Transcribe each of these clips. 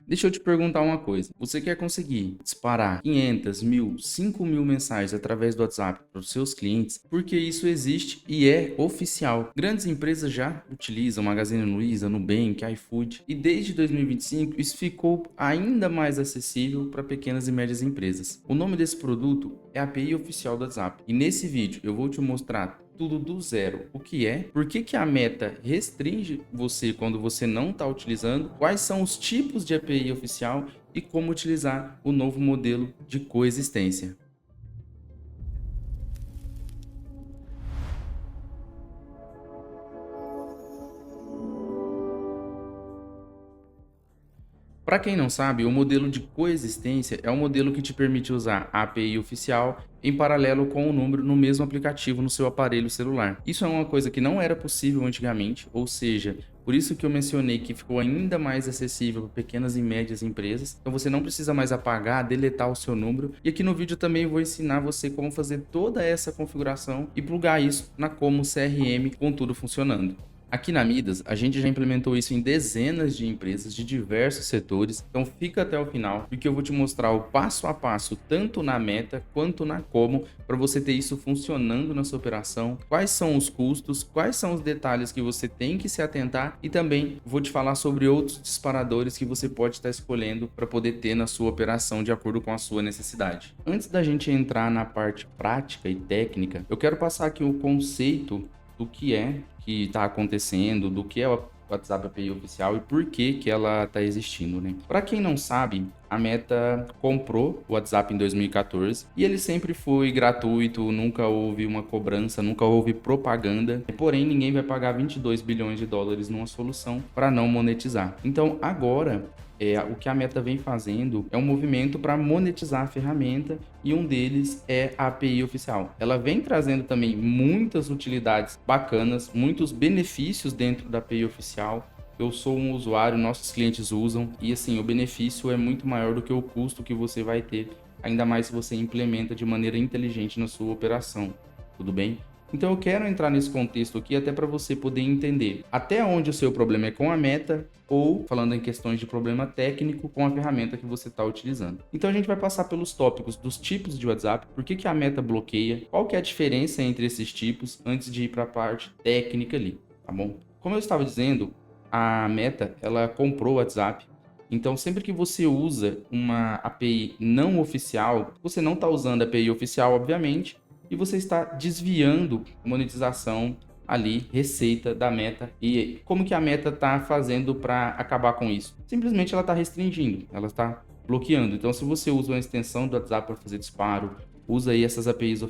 Deixa eu te perguntar uma coisa. Você quer conseguir disparar 500, 1000, 5000 mensagens através do WhatsApp para os seus clientes? Porque isso existe e é oficial. Grandes empresas já utilizam Magazine Luiza, Nubank, iFood. E desde 2025 isso ficou ainda mais acessível para pequenas e médias empresas. O nome desse produto é a API oficial do WhatsApp. E nesse vídeo eu vou te mostrar tudo do zero. O que é? Por que que a Meta restringe você quando você não está utilizando? Quais são os tipos de API oficial e como utilizar o novo modelo de coexistência? Para quem não sabe, o modelo de coexistência é um modelo que te permite usar a API oficial em paralelo com o número no mesmo aplicativo no seu aparelho celular. Isso é uma coisa que não era possível antigamente, ou seja, por isso que eu mencionei que ficou ainda mais acessível para pequenas e médias empresas. Então você não precisa mais apagar, deletar o seu número. E aqui no vídeo também eu vou ensinar você como fazer toda essa configuração e plugar isso na Como CRM com tudo funcionando. Aqui na Midas, a gente já implementou isso em dezenas de empresas de diversos setores, então fica até o final, porque eu vou te mostrar o passo a passo, tanto na Meta quanto na Como, para você ter isso funcionando na sua operação, quais são os custos, quais são os detalhes que você tem que se atentar e também vou te falar sobre outros disparadores que você pode estar escolhendo para poder ter na sua operação de acordo com a sua necessidade. Antes da gente entrar na parte prática e técnica, eu quero passar aqui o conceito do que está acontecendo, do que é o WhatsApp API oficial e por que que ela está existindo, né? Para quem não sabe, a Meta comprou o WhatsApp em 2014 e ele sempre foi gratuito, nunca houve uma cobrança, nunca houve propaganda. Porém, ninguém vai pagar 22 bilhões de dólares numa solução para não monetizar. Então, agora o que a Meta vem fazendo é um movimento para monetizar a ferramenta e um deles é a API oficial. Ela vem trazendo também muitas utilidades bacanas, muitos benefícios dentro da API oficial. Eu sou um usuário, nossos clientes usam e assim, o benefício é muito maior do que o custo que você vai ter, ainda mais se você implementa de maneira inteligente na sua operação. Tudo bem? Então eu quero entrar nesse contexto aqui até para você poder entender até onde o seu problema é com a Meta ou, falando em questões de problema técnico, com a ferramenta que você está utilizando. Então a gente vai passar pelos tópicos dos tipos de WhatsApp, por que que a Meta bloqueia, qual que é a diferença entre esses tipos antes de ir para a parte técnica ali, tá bom? Como eu estava dizendo, a Meta, ela comprou o WhatsApp. Então, sempre que você usa uma API não oficial, você não está usando a API oficial, obviamente, e você está desviando monetização ali, receita da Meta. E como que a Meta está fazendo para acabar com isso? Simplesmente ela está restringindo, ela está bloqueando. Então, se você usa uma extensão do WhatsApp para fazer disparo, usa aí essas APIs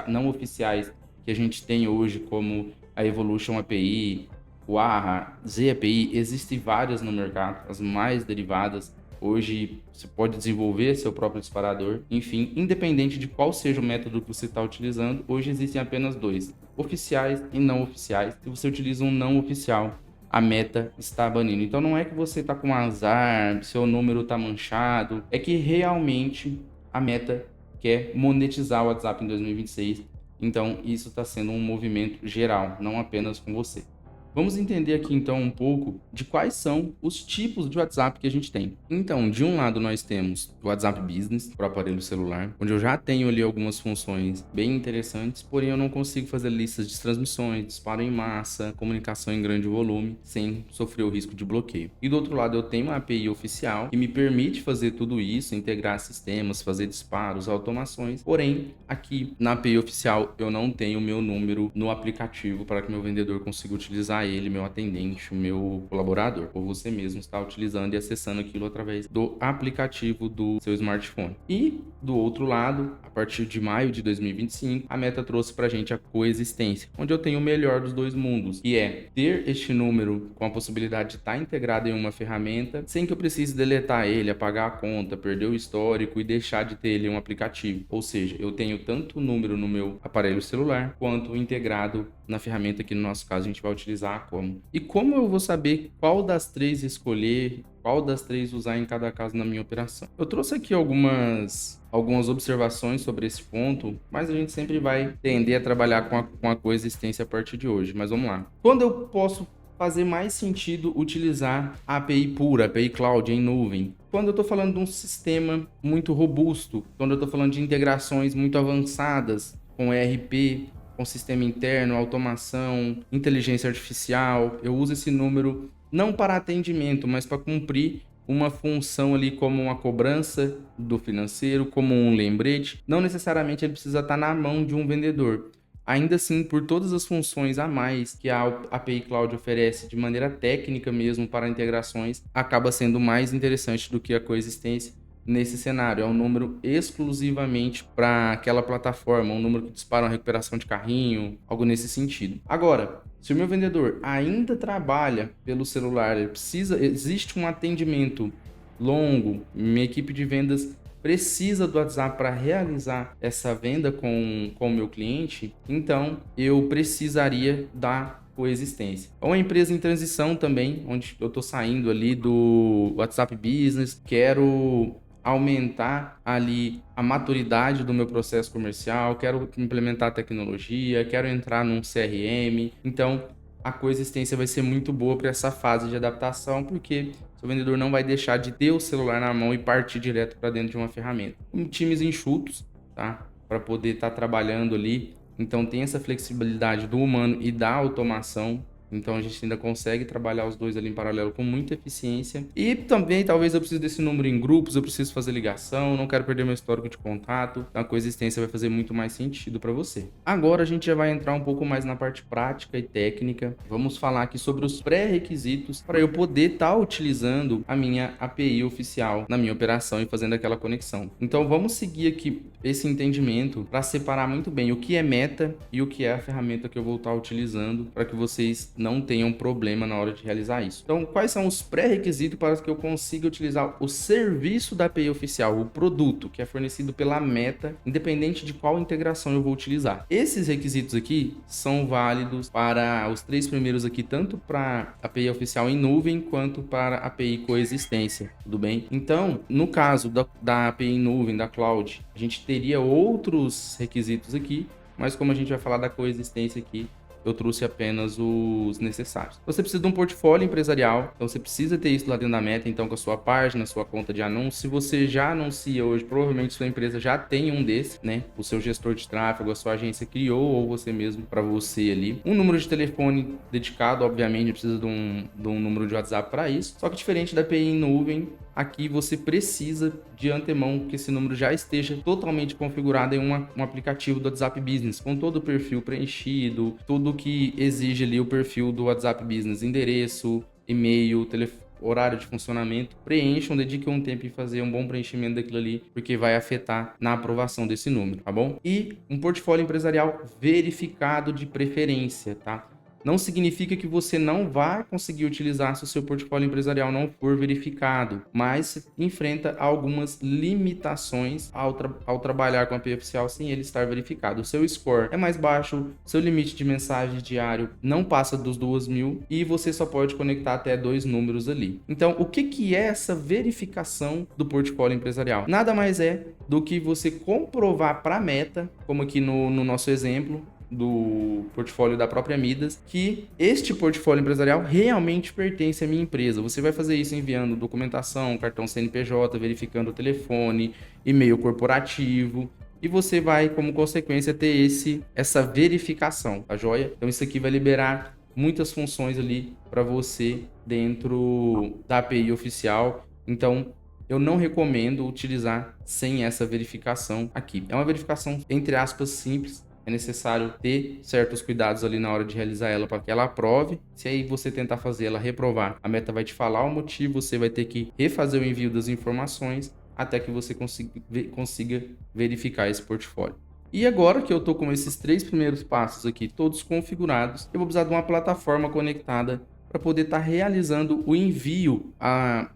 não oficiais que a gente tem hoje, como a Evolution API, o AHA, ZAPI, existem várias no mercado, as mais derivadas. Hoje você pode desenvolver seu próprio disparador. Enfim, independente de qual seja o método que você está utilizando, hoje existem apenas dois, oficiais e não oficiais. Se você utiliza um não oficial, a Meta está banindo. Então não é que você está com azar, seu número está manchado, é que realmente a Meta quer monetizar o WhatsApp em 2026. Então isso está sendo um movimento geral, não apenas com você. Vamos entender aqui então um pouco de quais são os tipos de WhatsApp que a gente tem. Então, de um lado nós temos o WhatsApp Business para o aparelho celular, onde eu já tenho ali algumas funções bem interessantes, porém eu não consigo fazer listas de transmissões, disparo em massa, comunicação em grande volume, sem sofrer o risco de bloqueio. E do outro lado eu tenho uma API oficial que me permite fazer tudo isso, integrar sistemas, fazer disparos, automações, porém aqui na API oficial eu não tenho o meu número no aplicativo para que meu vendedor consiga utilizar ele, meu atendente, o meu colaborador, ou você mesmo está utilizando e acessando aquilo através do aplicativo do seu smartphone. E do outro lado, a partir de maio de 2025, a Meta trouxe para a gente a coexistência, onde eu tenho o melhor dos dois mundos, que é ter este número com a possibilidade de estar integrado em uma ferramenta, sem que eu precise deletar ele, apagar a conta, perder o histórico e deixar de ter ele em um aplicativo. Ou seja, eu tenho tanto o número no meu aparelho celular, quanto integrado na ferramenta que no nosso caso a gente vai utilizar a Como. E como eu vou saber qual das três escolher, qual das três usar em cada caso na minha operação? Eu trouxe aqui algumas observações sobre esse ponto, mas a gente sempre vai tender a trabalhar com a coexistência a partir de hoje. Mas vamos lá. Quando eu posso fazer mais sentido utilizar a API pura, a API Cloud em nuvem. Quando eu estou falando de um sistema muito robusto, quando eu estou falando de integrações muito avançadas com ERP, com sistema interno, automação, inteligência artificial, eu uso esse número não para atendimento, mas para cumprir uma função ali como uma cobrança do financeiro, como um lembrete. Não necessariamente ele precisa estar na mão de um vendedor. Ainda assim, por todas as funções a mais que a API Cloud oferece de maneira técnica mesmo para integrações, acaba sendo mais interessante do que a coexistência nesse cenário. É um número exclusivamente para aquela plataforma, um número que dispara uma recuperação de carrinho, algo nesse sentido. Agora, se o meu vendedor ainda trabalha pelo celular, existe um atendimento longo, minha equipe de vendas precisa do WhatsApp para realizar essa venda com o meu cliente, então eu precisaria da coexistência. É uma empresa em transição também, onde eu estou saindo ali do WhatsApp Business, quero aumentar ali a maturidade do meu processo comercial, quero implementar tecnologia, quero entrar num CRM, então a coexistência vai ser muito boa para essa fase de adaptação, porque seu vendedor não vai deixar de ter o celular na mão e partir direto para dentro de uma ferramenta. Com times enxutos, tá? Para poder estar trabalhando ali. Então tem essa flexibilidade do humano e da automação. Então a gente ainda consegue trabalhar os dois ali em paralelo com muita eficiência. E também talvez eu precise desse número em grupos, eu preciso fazer ligação, não quero perder meu histórico de contato. Então a coexistência vai fazer muito mais sentido para você. Agora a gente já vai entrar um pouco mais na parte prática e técnica. Vamos falar aqui sobre os pré-requisitos para eu poder estar utilizando a minha API oficial na minha operação e fazendo aquela conexão. Então vamos seguir aqui esse entendimento para separar muito bem o que é meta e o que é a ferramenta que eu vou estar utilizando para que vocês não tenham problema na hora de realizar isso. Então, quais são os pré-requisitos para que eu consiga utilizar o serviço da API oficial, o produto que é fornecido pela Meta, independente de qual integração eu vou utilizar? Esses requisitos aqui são válidos para os três primeiros aqui, tanto para a API oficial em nuvem, quanto para a API coexistência, tudo bem? Então, no caso da API em nuvem, da cloud, a gente teria outros requisitos aqui, mas como a gente vai falar da coexistência aqui, eu trouxe apenas os necessários. Você precisa de um portfólio empresarial, então você precisa ter isso lá dentro da Meta, então com a sua página, sua conta de anúncio. Se você já anuncia hoje, provavelmente sua empresa já tem um desse, né? O seu gestor de tráfego, a sua agência criou, ou você mesmo para você ali. Um número de telefone dedicado, obviamente, precisa de um número de WhatsApp para isso. Só que diferente da API em nuvem, aqui você precisa de antemão que esse número já esteja totalmente configurado em um aplicativo do WhatsApp Business, com todo o perfil preenchido, tudo que exige ali o perfil do WhatsApp Business, endereço, e-mail, horário de funcionamento. Preencham, dediquem um tempo em fazer um bom preenchimento daquilo ali, porque vai afetar na aprovação desse número, tá bom? E um portfólio empresarial verificado de preferência, tá? Não significa que você não vai conseguir utilizar se o seu portfólio empresarial não for verificado, mas enfrenta algumas limitações ao trabalhar com a API oficial sem ele estar verificado. O seu score é mais baixo, seu limite de mensagem diário não passa dos 2.000 e você só pode conectar até 2 números ali. Então, o que é essa verificação do portfólio empresarial? Nada mais é do que você comprovar para a Meta, como aqui no nosso exemplo, do portfólio da própria Midas, que este portfólio empresarial realmente pertence à minha empresa. Você vai fazer isso enviando documentação, cartão CNPJ, verificando o telefone, e-mail corporativo, e você vai, como consequência, ter essa verificação, tá joia? Então isso aqui vai liberar muitas funções ali para você dentro da API oficial. Então eu não recomendo utilizar sem essa verificação aqui. É uma verificação, entre aspas, simples. É necessário ter certos cuidados ali na hora de realizar ela para que ela aprove. Se aí você tentar fazer ela reprovar, a Meta vai te falar o motivo, você vai ter que refazer o envio das informações até que você consiga verificar esse portfólio. E agora que eu estou com esses 3 primeiros passos aqui todos configurados, eu vou precisar de uma plataforma conectada para poder estar realizando o envio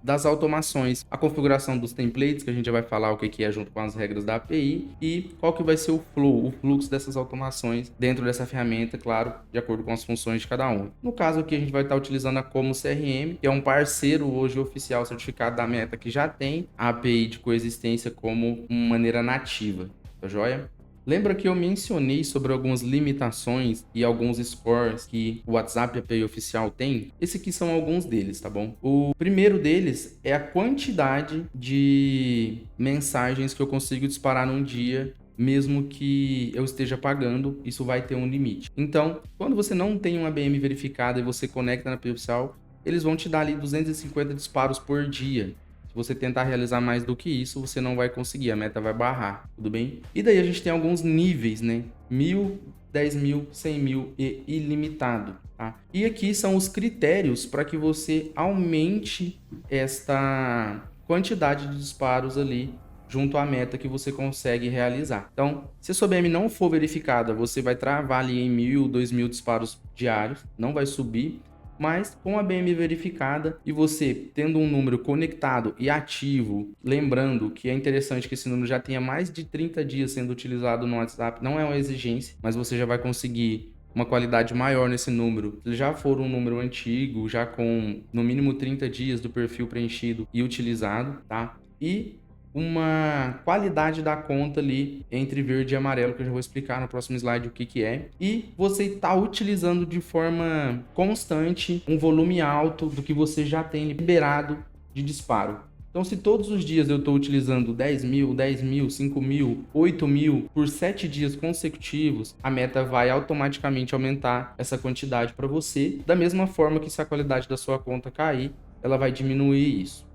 das automações, a configuração dos templates, que a gente já vai falar o que é junto com as regras da API, e qual que vai ser o fluxo dessas automações dentro dessa ferramenta, claro, de acordo com as funções de cada um. No caso aqui, a gente vai estar utilizando a Como CRM, que é um parceiro hoje oficial certificado da Meta, que já tem a API de coexistência como uma maneira nativa, tá joia? Lembra que eu mencionei sobre algumas limitações e alguns scores que o WhatsApp API oficial tem? Esse aqui são alguns deles, tá bom? O primeiro deles é a quantidade de mensagens que eu consigo disparar num dia, mesmo que eu esteja pagando, isso vai ter um limite. Então, quando você não tem uma ABM verificada e você conecta na API oficial, eles vão te dar ali 250 disparos por dia. Se você tentar realizar mais do que isso, você não vai conseguir, a meta vai barrar, tudo bem? E daí a gente tem alguns níveis, né? 1.000, 10.000, 100.000 e ilimitado, tá? E aqui são os critérios para que você aumente esta quantidade de disparos ali junto à meta que você consegue realizar. Então, se a sua BM não for verificada, você vai travar ali em 1.000, 2.000 disparos diários, não vai subir. Mas com a BM verificada e você tendo um número conectado e ativo, lembrando que é interessante que esse número já tenha mais de 30 dias sendo utilizado no WhatsApp, não é uma exigência, mas você já vai conseguir uma qualidade maior nesse número. Se já for um número antigo, já com no mínimo 30 dias do perfil preenchido e utilizado, tá? E uma qualidade da conta ali entre verde e amarelo, que eu já vou explicar no próximo slide o que é. E você está utilizando de forma constante um volume alto do que você já tem liberado de disparo. Então, se todos os dias eu estou utilizando 10.000, 5.000, 8.000 por 7 dias consecutivos, a meta vai automaticamente aumentar essa quantidade para você. Da mesma forma que se a qualidade da sua conta cair, ela vai diminuir isso.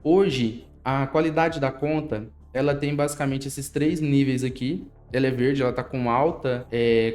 Hoje, a qualidade da conta, ela tem basicamente esses 3 níveis aqui. Ela é verde, ela está com alta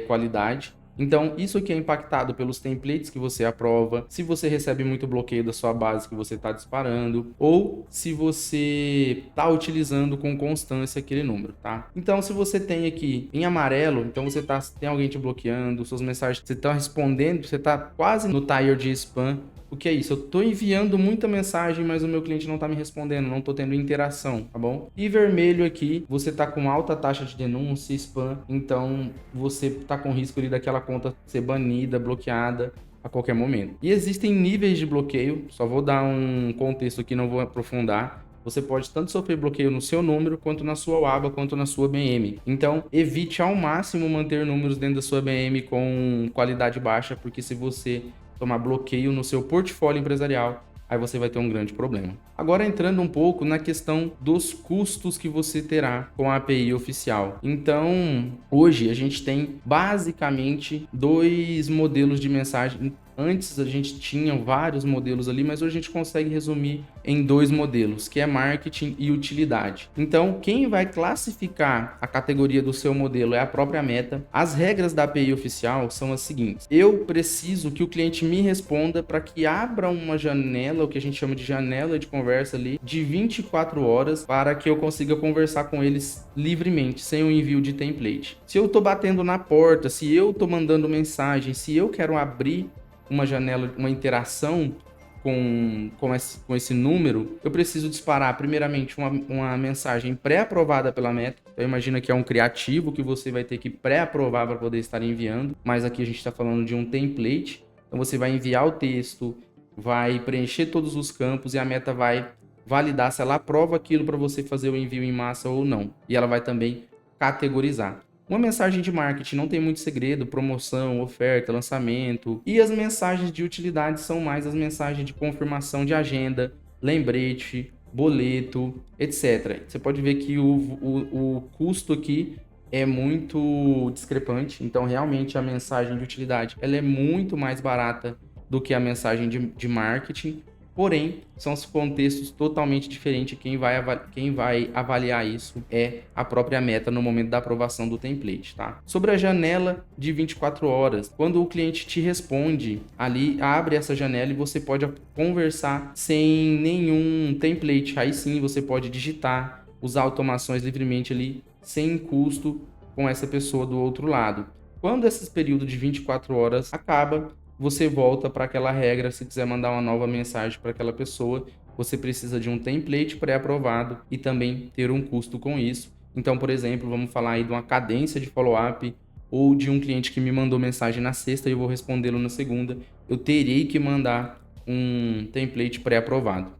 qualidade. Então, isso aqui é impactado pelos templates que você aprova, se você recebe muito bloqueio da sua base que você está disparando, ou se você está utilizando com constância aquele número, tá? Então, se você tem aqui em amarelo, então você tem alguém te bloqueando, suas mensagens você está respondendo, você está quase no tier de spam. O que é isso? Eu tô enviando muita mensagem, mas o meu cliente não tá me respondendo, não tô tendo interação, tá bom? E vermelho aqui, você tá com alta taxa de denúncia, spam, então você tá com risco ali daquela conta ser banida, bloqueada a qualquer momento. E existem níveis de bloqueio, só vou dar um contexto aqui, não vou aprofundar. Você pode tanto sofrer bloqueio no seu número, quanto na sua aba, quanto na sua BM. Então, evite ao máximo manter números dentro da sua BM com qualidade baixa, porque se você tomar bloqueio no seu portfólio empresarial, aí você vai ter um grande problema. Agora entrando um pouco na questão dos custos que você terá com a API oficial. Então, hoje a gente tem basicamente 2 modelos de mensagem. Antes a gente tinha vários modelos ali, mas hoje a gente consegue resumir em 2 modelos, que é marketing e utilidade. Então, quem vai classificar a categoria do seu modelo é a própria Meta. As regras da API oficial são as seguintes: eu preciso que o cliente me responda para que abra uma janela, o que a gente chama de janela de conversa ali, de 24 horas, para que eu consiga conversar com eles livremente, sem o envio de template. Se eu estou batendo na porta, se eu estou mandando mensagem, se eu quero abrir uma janela, uma interação com esse número, eu preciso disparar primeiramente uma mensagem pré-aprovada pela Meta. Então imagina que é um criativo que você vai ter que pré-aprovar para poder estar enviando, mas aqui a gente está falando de um template. Então você vai enviar o texto, vai preencher todos os campos e a Meta vai validar se ela aprova aquilo para você fazer o envio em massa ou não. E ela vai também categorizar. Uma mensagem de marketing não tem muito segredo, promoção, oferta, lançamento. E as mensagens de utilidade são mais as mensagens de confirmação de agenda, lembrete, boleto, etc. Você pode ver que o custo aqui é muito discrepante. Então, realmente, a mensagem de utilidade ela é muito mais barata do que a mensagem de marketing. Porém, são os contextos totalmente diferentes. Quem vai avaliar isso é a própria Meta no momento da aprovação do template, tá? Sobre a janela de 24 horas, quando o cliente te responde, ali abre essa janela e você pode conversar sem nenhum template. Aí sim, você pode digitar, usar automações livremente ali, sem custo com essa pessoa do outro lado. Quando esse período de 24 horas acaba, você volta para aquela regra. Se quiser mandar uma nova mensagem para aquela pessoa, você precisa de um template pré-aprovado e também ter um custo com isso. Então, por exemplo, vamos falar aí de uma cadência de follow-up ou de um cliente que me mandou mensagem na sexta e eu vou respondê-lo na segunda. Eu terei que mandar um template pré-aprovado.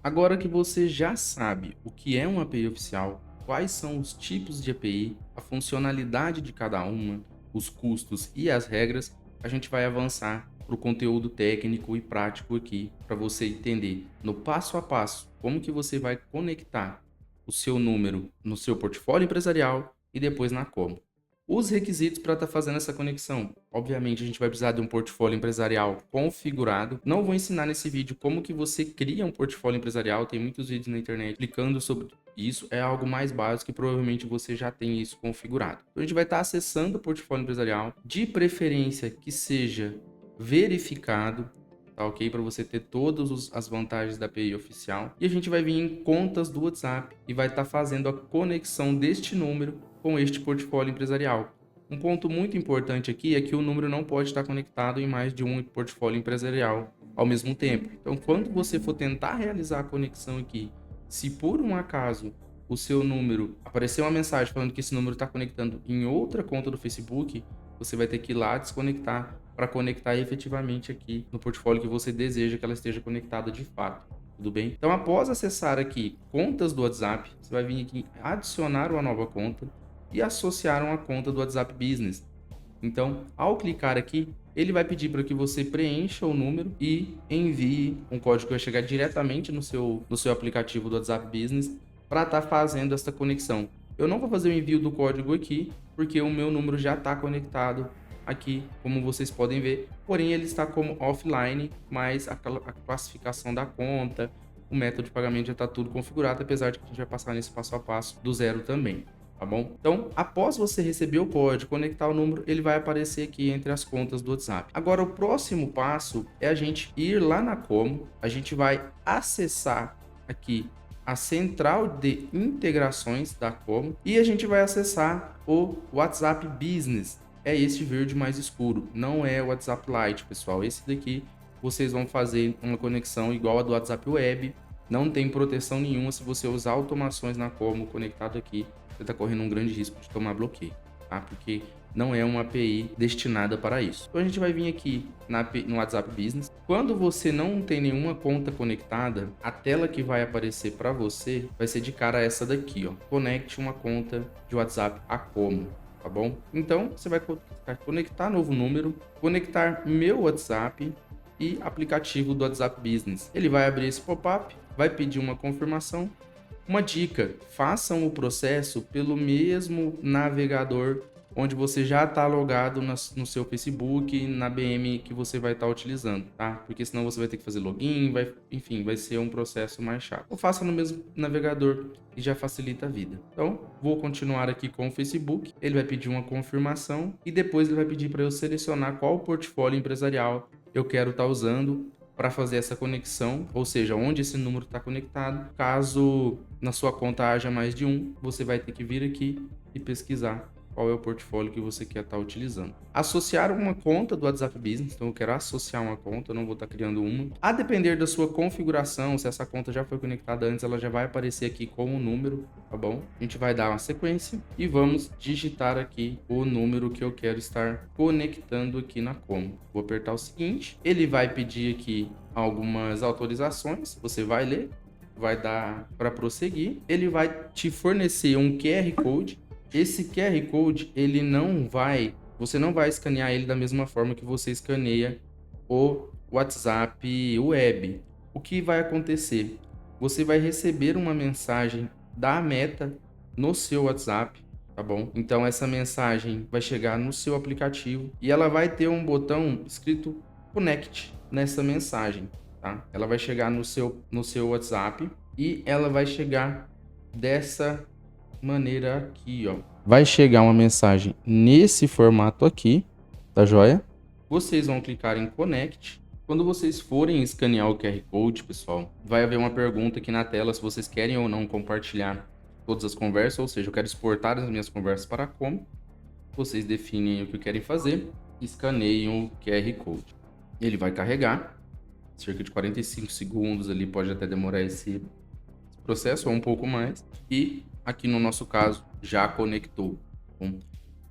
Agora que você já sabe o que é uma API oficial, quais são os tipos de API, a funcionalidade de cada uma, os custos e as regras, a gente vai avançar para o conteúdo técnico e prático aqui, para você entender no passo a passo como que você vai conectar o seu número no seu portfólio empresarial e depois na Como. Os requisitos para estar fazendo essa conexão. Obviamente, a gente vai precisar de um portfólio empresarial configurado. Não vou ensinar nesse vídeo como que você cria um portfólio empresarial. Tem muitos vídeos na internet explicando sobre isso. É algo mais básico e provavelmente você já tem isso configurado. Então, a gente vai estar acessando o portfólio empresarial, de preferência que seja verificado, tá ok? Para você ter todas as vantagens da API oficial. E a gente vai vir em contas do WhatsApp e vai estar fazendo a conexão deste número com este portfólio empresarial. Um ponto muito importante aqui é que o número não pode estar conectado em mais de um portfólio empresarial ao mesmo tempo. Então, quando você for tentar realizar a conexão aqui, se por um acaso o seu número aparecer uma mensagem falando que esse número está conectando em outra conta do Facebook, você vai ter que ir lá desconectar para conectar efetivamente aqui no portfólio que você deseja que ela esteja conectada de fato. Tudo bem? Então, após acessar aqui contas do WhatsApp, você vai vir aqui em adicionar uma nova conta e associar uma conta do WhatsApp Business. Então, ao clicar aqui, ele vai pedir para que você preencha o número e envie um código que vai chegar diretamente no seu aplicativo do WhatsApp Business para estar fazendo essa conexão. Eu não vou fazer o envio do código aqui, porque o meu número já está conectado aqui, como vocês podem ver. Porém, ele está como offline, mas a classificação da conta, o método de pagamento já está tudo configurado, apesar de que a gente vai passar nesse passo a passo do zero também. Tá bom? Então, após você receber o código, conectar o número, ele vai aparecer aqui entre as contas do WhatsApp. Agora, o próximo passo é a gente ir lá na Como, a gente vai acessar aqui a central de integrações da Como e a gente vai acessar o WhatsApp Business. É esse verde mais escuro, não é o WhatsApp Lite, pessoal. Esse daqui vocês vão fazer uma conexão igual a do WhatsApp Web. Não tem proteção nenhuma se você usar automações na Como conectado aqui. Você está correndo um grande risco de tomar bloqueio, tá? Porque não é uma API destinada para isso. Então a gente vai vir aqui no WhatsApp Business. Quando você não tem nenhuma conta conectada, a tela que vai aparecer para você vai ser de cara essa daqui, ó. Conecte uma conta de WhatsApp a Como, tá bom? Então você vai conectar novo número, conectar meu WhatsApp e aplicativo do WhatsApp Business. Ele vai abrir esse pop-up, vai pedir uma confirmação. Uma dica, façam o processo pelo mesmo navegador onde você já está logado no seu Facebook, na BM que você vai estar utilizando, tá? Porque senão você vai ter que fazer login, enfim, vai ser um processo mais chato. Ou faça no mesmo navegador e já facilita a vida. Então, vou continuar aqui com o Facebook, ele vai pedir uma confirmação e depois ele vai pedir para eu selecionar qual portfólio empresarial eu quero estar usando para fazer essa conexão, ou seja, onde esse número está conectado. Caso na sua conta haja mais de um, você vai ter que vir aqui e pesquisar qual é o portfólio que você quer estar utilizando. Associar uma conta do WhatsApp Business, então eu quero associar uma conta, eu não vou estar criando uma. A depender da sua configuração, se essa conta já foi conectada antes, ela já vai aparecer aqui com o número, tá bom? A gente vai dar uma sequência e vamos digitar aqui o número que eu quero estar conectando aqui na Como. Vou apertar o seguinte, ele vai pedir aqui algumas autorizações, você vai ler, vai dar para prosseguir, ele vai te fornecer um QR Code. Esse QR Code, você não vai escanear ele da mesma forma que você escaneia o WhatsApp Web. O que vai acontecer? Você vai receber uma mensagem da Meta no seu WhatsApp, tá bom? Então essa mensagem vai chegar no seu aplicativo e ela vai ter um botão escrito Connect nessa mensagem, tá? Ela vai chegar no seu WhatsApp e ela vai chegar dessa maneira aqui, ó. Vai chegar uma mensagem nesse formato aqui, tá joia? Vocês vão clicar em Connect. Quando vocês forem escanear o QR Code, pessoal, vai haver uma pergunta aqui na tela se vocês querem ou não compartilhar todas as conversas, ou seja, eu quero exportar as minhas conversas para Como. Vocês definem o que querem fazer, escaneiam o QR Code. Ele vai carregar, cerca de 45 segundos ali, pode até demorar esse processo ou um pouco mais, e aqui no nosso caso já conectou.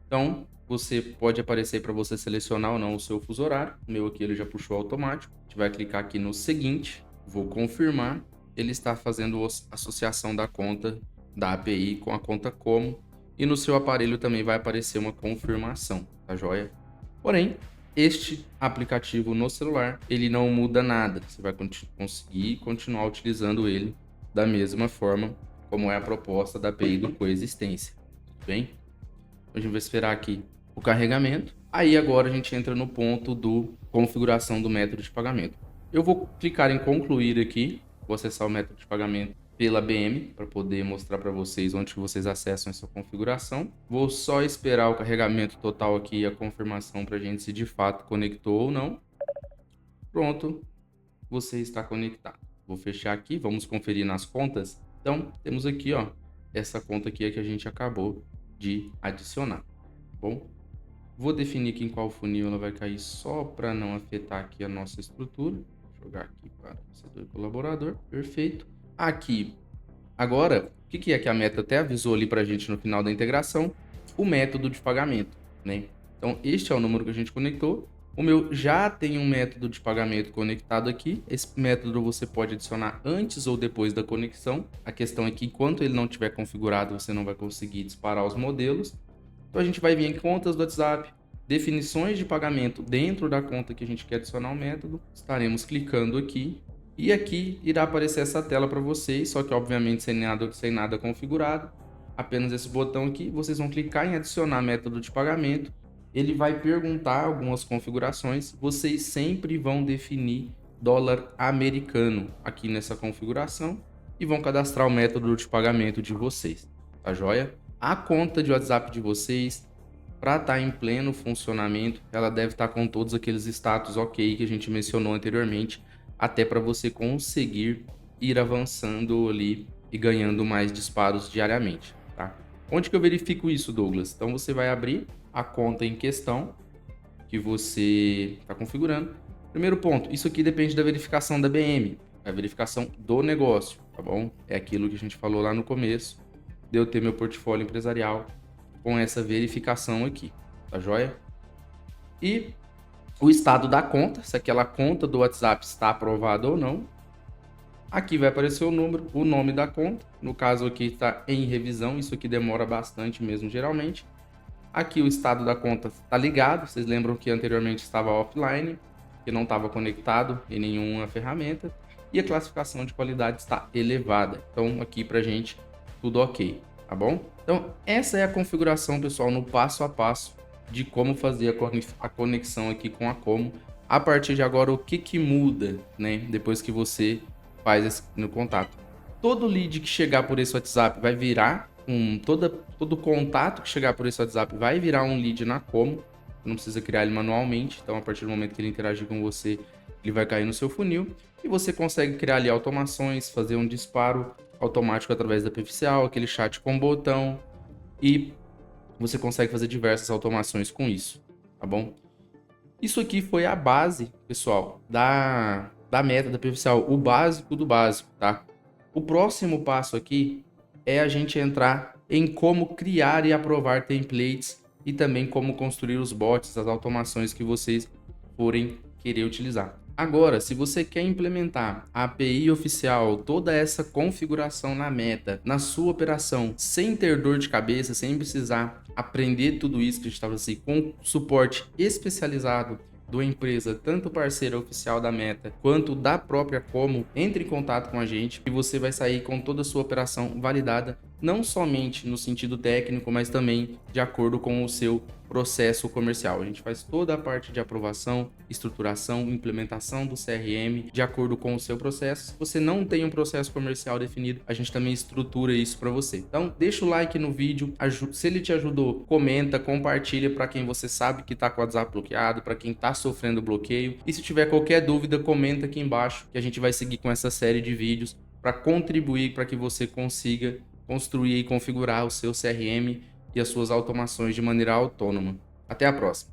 Então você pode aparecer para você selecionar ou não o seu fuso horário. O meu aqui ele já puxou automático. A gente vai clicar aqui no seguinte, vou confirmar. Ele está fazendo a associação da conta da API com a conta como, e no seu aparelho também vai aparecer uma confirmação, tá joia? Porém, este aplicativo no celular, ele não muda nada. Você vai conseguir continuar utilizando ele da mesma forma como é a proposta da API do Coexistência, tudo bem? A gente vai esperar aqui o carregamento. Aí agora a gente entra no ponto do configuração do método de pagamento. Eu vou clicar em concluir aqui, vou acessar o método de pagamento pela BM para poder mostrar para vocês onde vocês acessam essa configuração. Vou só esperar o carregamento total aqui e a confirmação para a gente se de fato conectou ou não. Pronto, você está conectado. Vou fechar aqui, vamos conferir nas contas. Então, temos aqui, ó, essa conta aqui é que a gente acabou de adicionar, tá bom? Vou definir aqui em qual funil ela vai cair só para não afetar aqui a nossa estrutura. Vou jogar aqui para o setor colaborador, perfeito. Aqui, agora, o que é que a Meta até avisou ali para a gente no final da integração? O método de pagamento, né? Então, este é o número que a gente conectou. O meu já tem um método de pagamento conectado aqui. Esse método você pode adicionar antes ou depois da conexão. A questão é que enquanto ele não estiver configurado, você não vai conseguir disparar os modelos. Então a gente vai vir em contas do WhatsApp, definições de pagamento dentro da conta que a gente quer adicionar o método. Estaremos clicando aqui e aqui irá aparecer essa tela para vocês, só que obviamente sem nada configurado. Apenas esse botão aqui, vocês vão clicar em adicionar método de pagamento. Ele vai perguntar algumas configurações, vocês sempre vão definir dólar americano aqui nessa configuração e vão cadastrar o método de pagamento de vocês, tá joia? A conta de WhatsApp de vocês, para estar em pleno funcionamento, ela deve estar com todos aqueles status ok que a gente mencionou anteriormente, até para você conseguir ir avançando ali e ganhando mais disparos diariamente, tá? Onde que eu verifico isso, Douglas? Então você vai abrir a conta em questão que você está configurando. Primeiro ponto, isso aqui depende da verificação da BM, a verificação do negócio, tá bom? É aquilo que a gente falou lá no começo, de eu ter meu portfólio empresarial com essa verificação aqui, tá joia? E o estado da conta, se aquela conta do WhatsApp está aprovada ou não. Aqui vai aparecer o número, o nome da conta, no caso aqui está em revisão, isso aqui demora bastante mesmo geralmente. Aqui o estado da conta está ligado, vocês lembram que anteriormente estava offline, que não estava conectado em nenhuma ferramenta, e a classificação de qualidade está elevada. Então aqui pra gente tudo ok, tá bom? Então essa é a configuração, pessoal, no passo a passo de como fazer a conexão aqui com a Como. A partir de agora, o que muda, né? Depois que você faz esse no contato. Todo lead que chegar por esse WhatsApp vai virar todo contato que chegar por esse WhatsApp vai virar um lead na Como. Não precisa criar ele manualmente. Então, a partir do momento que ele interagir com você, ele vai cair no seu funil. E você consegue criar ali automações, fazer um disparo automático através da API oficial, aquele chat com botão. E você consegue fazer diversas automações com isso, tá bom? Isso aqui foi a base, pessoal, da meta da API oficial, o básico do básico, tá? O próximo passo aqui é a gente entrar em como criar e aprovar templates e também como construir os bots, as automações que vocês forem querer utilizar. Agora, se você quer implementar a API oficial, toda essa configuração na meta, na sua operação, sem ter dor de cabeça, sem precisar aprender tudo isso que a gente estava assim, com suporte especializado da empresa, tanto parceira oficial da Meta quanto da própria Como, entre em contato com a gente e você vai sair com toda a sua operação validada, não somente no sentido técnico, mas também de acordo com o seu processo comercial. A gente faz toda a parte de aprovação, estruturação, implementação do CRM de acordo com o seu processo. Se você não tem um processo comercial definido, a gente também estrutura isso para você. Então, deixa o like no vídeo, se ele te ajudou, comenta, compartilha para quem você sabe que está com o WhatsApp bloqueado, para quem está sofrendo bloqueio. E se tiver qualquer dúvida, comenta aqui embaixo que a gente vai seguir com essa série de vídeos para contribuir para que você consiga construir e configurar o seu CRM e as suas automações de maneira autônoma. Até a próxima!